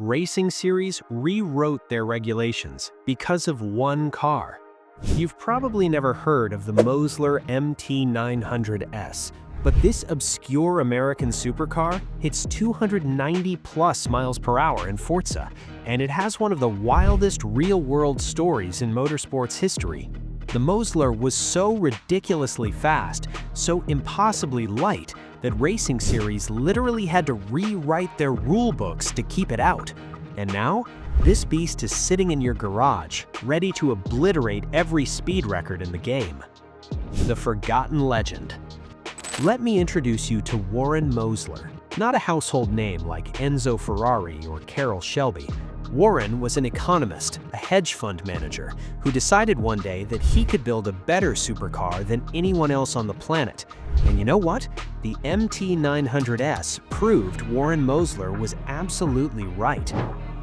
racing series rewrote their regulations because of one car. You've probably never heard of the Mosler MT900S, but this obscure American supercar hits 290 plus miles per hour in Forza, and it has one of the wildest real-world stories in motorsports history. The Mosler was so ridiculously fast, so impossibly light, that racing series literally had to rewrite their rulebooks to keep it out. And now, this beast is sitting in your garage, ready to obliterate every speed record in the game. The Forgotten Legend. Let me introduce you to Warren Mosler. Not a household name like Enzo Ferrari or Carroll Shelby. Warren was an economist, a hedge fund manager, who decided one day that he could build a better supercar than anyone else on the planet. And you know what? The MT900S proved Warren Mosler was absolutely right.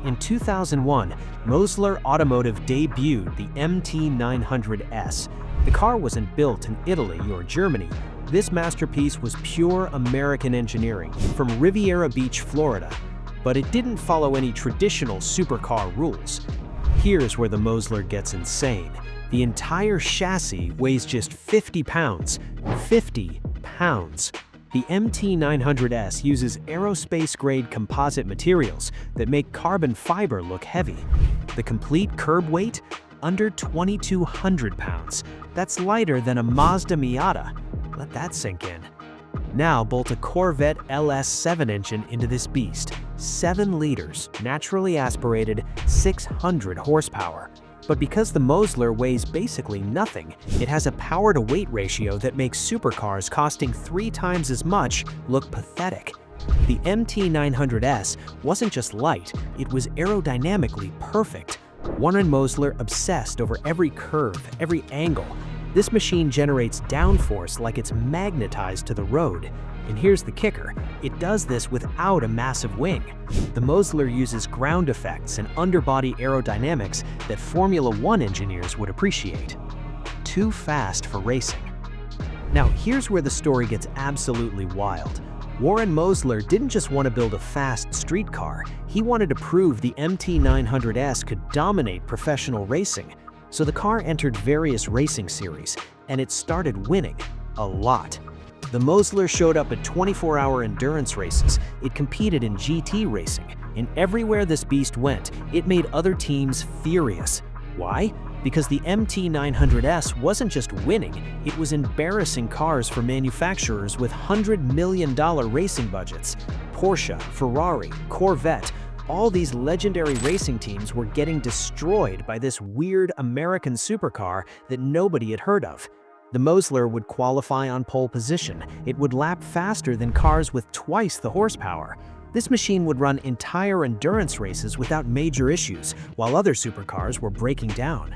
In 2001, Mosler Automotive debuted the MT900S. The car wasn't built in Italy or Germany. This masterpiece was pure American engineering from Riviera Beach, Florida. But it didn't follow any traditional supercar rules. Here's where the Mosler gets insane. The entire chassis weighs just 50 pounds. 50 pounds. The MT900S uses aerospace-grade composite materials that make carbon fiber look heavy. The complete curb weight? Under 2,200 pounds. That's lighter than a Mazda Miata. Let that sink in. Now bolt a Corvette LS7 engine into this beast. 7 liters, naturally aspirated, 600 horsepower. But because the Mosler weighs basically nothing, it has a power-to-weight ratio that makes supercars costing 3 times as much look pathetic. The MT900S wasn't just light, it was aerodynamically perfect. Warren Mosler obsessed over every curve, every angle. This machine generates downforce like it's magnetized to the road. And here's the kicker, it does this without a massive wing. The Mosler uses ground effects and underbody aerodynamics that Formula One engineers would appreciate. Too fast for racing. Now here's where the story gets absolutely wild. Warren Mosler didn't just want to build a fast street car, he wanted to prove the MT900S could dominate professional racing. So the car entered various racing series, and it started winning a lot. The Mosler showed up at 24-hour endurance races, it competed in GT racing, and everywhere this beast went, it made other teams furious. Why? Because the MT900S wasn't just winning, it was embarrassing cars for manufacturers with $100 million racing budgets. Porsche, Ferrari, Corvette, all these legendary racing teams were getting destroyed by this weird American supercar that nobody had heard of. The Mosler would qualify on pole position. It would lap faster than cars with twice the horsepower. This machine would run entire endurance races without major issues, while other supercars were breaking down.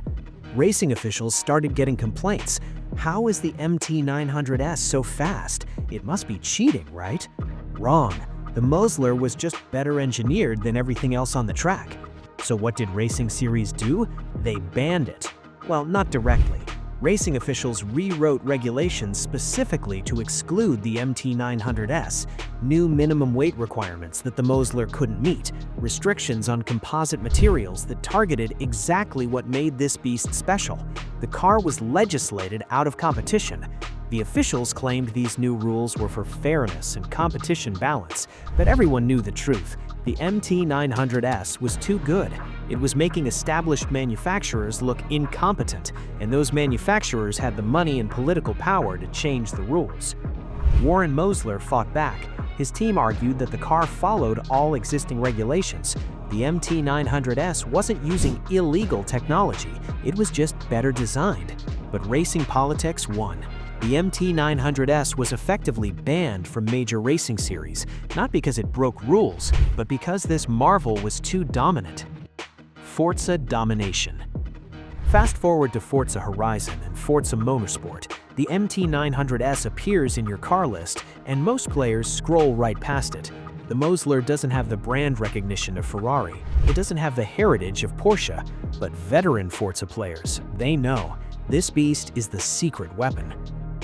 Racing officials started getting complaints. How is the MT900S so fast? It must be cheating, right? Wrong. The Mosler was just better engineered than everything else on the track. So what did racing series do? They banned it. Well, not directly. Racing officials rewrote regulations specifically to exclude the MT900S, new minimum weight requirements that the Mosler couldn't meet, restrictions on composite materials that targeted exactly what made this beast special. The car was legislated out of competition. The officials claimed these new rules were for fairness and competition balance, but everyone knew the truth. The MT900S was too good. It was making established manufacturers look incompetent, and those manufacturers had the money and political power to change the rules. Warren Mosler fought back. His team argued that the car followed all existing regulations. The MT900S wasn't using illegal technology, it was just better designed. But racing politics won. The MT900S was effectively banned from major racing series, not because it broke rules, but because this marvel was too dominant. Forza domination. Fast forward to Forza Horizon and Forza Motorsport. The MT900S appears in your car list, and most players scroll right past it. The Mosler doesn't have the brand recognition of Ferrari, it doesn't have the heritage of Porsche, but veteran Forza players, they know. This beast is the secret weapon.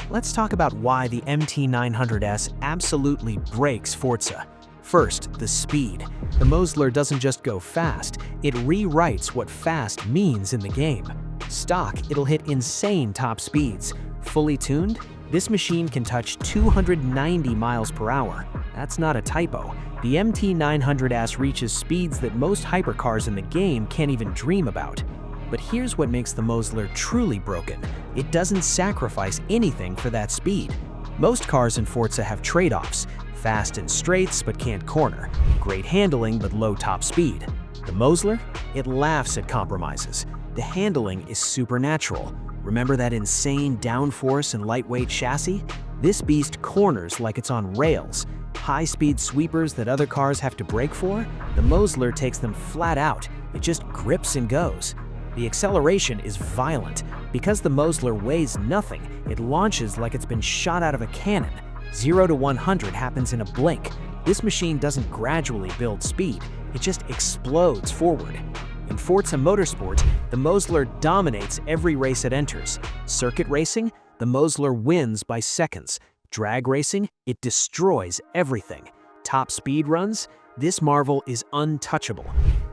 Let's talk about why the MT900S absolutely breaks Forza. First, the speed. The Mosler doesn't just go fast, it rewrites what fast means in the game. Stock, it'll hit insane top speeds. Fully tuned, this machine can touch 290 miles per hour. That's not a typo. The MT900S reaches speeds that most hypercars in the game can't even dream about. But here's what makes the Mosler truly broken. It doesn't sacrifice anything for that speed. Most cars in Forza have trade-offs. Fast in straights but can't corner. Great handling but low top speed. The Mosler? It laughs at compromises. The handling is supernatural. Remember that insane downforce and lightweight chassis? This beast corners like it's on rails. High-speed sweepers that other cars have to brake for? The Mosler takes them flat out. It just grips and goes. The acceleration is violent. Because the Mosler weighs nothing, it launches like it's been shot out of a cannon. 0 to 100 happens in a blink. This machine doesn't gradually build speed, it just explodes forward. In Forza Motorsport, the Mosler dominates every race it enters. Circuit racing, the Mosler wins by seconds. Drag racing, it destroys everything. Top speed runs, this marvel is untouchable.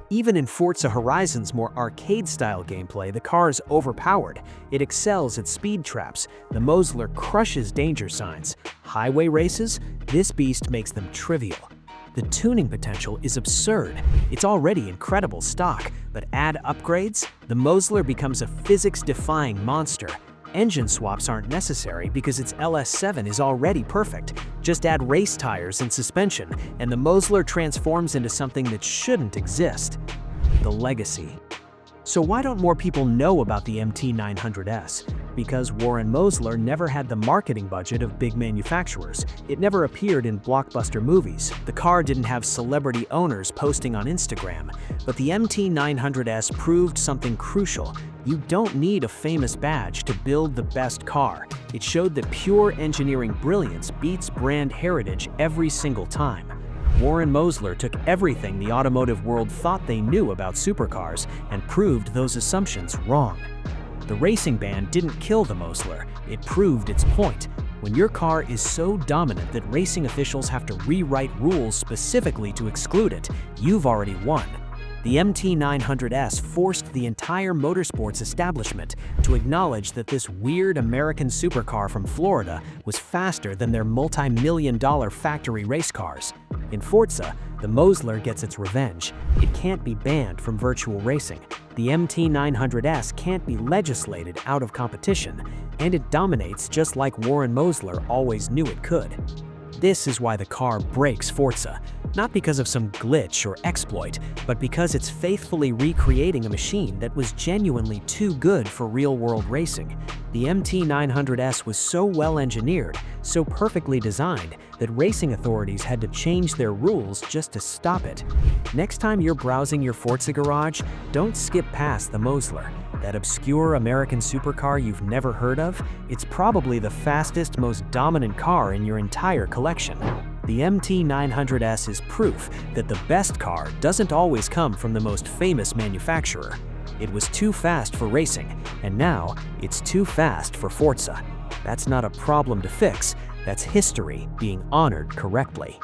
Even in Forza Horizon's more arcade-style gameplay, the car is overpowered. It excels at speed traps. The Mosler crushes danger signs. Highway races, this beast makes them trivial. The tuning potential is absurd. It's already incredible stock, but add upgrades, the Mosler becomes a physics-defying monster. Engine swaps aren't necessary because its LS7 is already perfect. Just add race tires and suspension, and the Mosler transforms into something that shouldn't exist. The legacy. So why don't more people know about the MT900S? Because Warren Mosler never had the marketing budget of big manufacturers. It never appeared in blockbuster movies. The car didn't have celebrity owners posting on Instagram. But the MT900S proved something crucial. You don't need a famous badge to build the best car. It showed that pure engineering brilliance beats brand heritage every single time. Warren Mosler took everything the automotive world thought they knew about supercars and proved those assumptions wrong. The racing ban didn't kill the Mosler, it proved its point. When your car is so dominant that racing officials have to rewrite rules specifically to exclude it, you've already won. The MT900S forced the entire motorsports establishment to acknowledge that this weird American supercar from Florida was faster than their multi-million-dollar factory race cars. In Forza, the Mosler gets its revenge. It can't be banned from virtual racing. The MT900S can't be legislated out of competition, and it dominates just like Warren Mosler always knew it could. This is why the car breaks Forza. Not because of some glitch or exploit, but because it's faithfully recreating a machine that was genuinely too good for real-world racing. The MT900S was so well-engineered, so perfectly designed, that racing authorities had to change their rules just to stop it. Next time you're browsing your Forza garage, don't skip past the Mosler. That obscure American supercar you've never heard of, it's probably the fastest, most dominant car in your entire collection. The MT900S is proof that the best car doesn't always come from the most famous manufacturer. It was too fast for racing, and now it's too fast for Forza. That's not a problem to fix, that's history being honored correctly.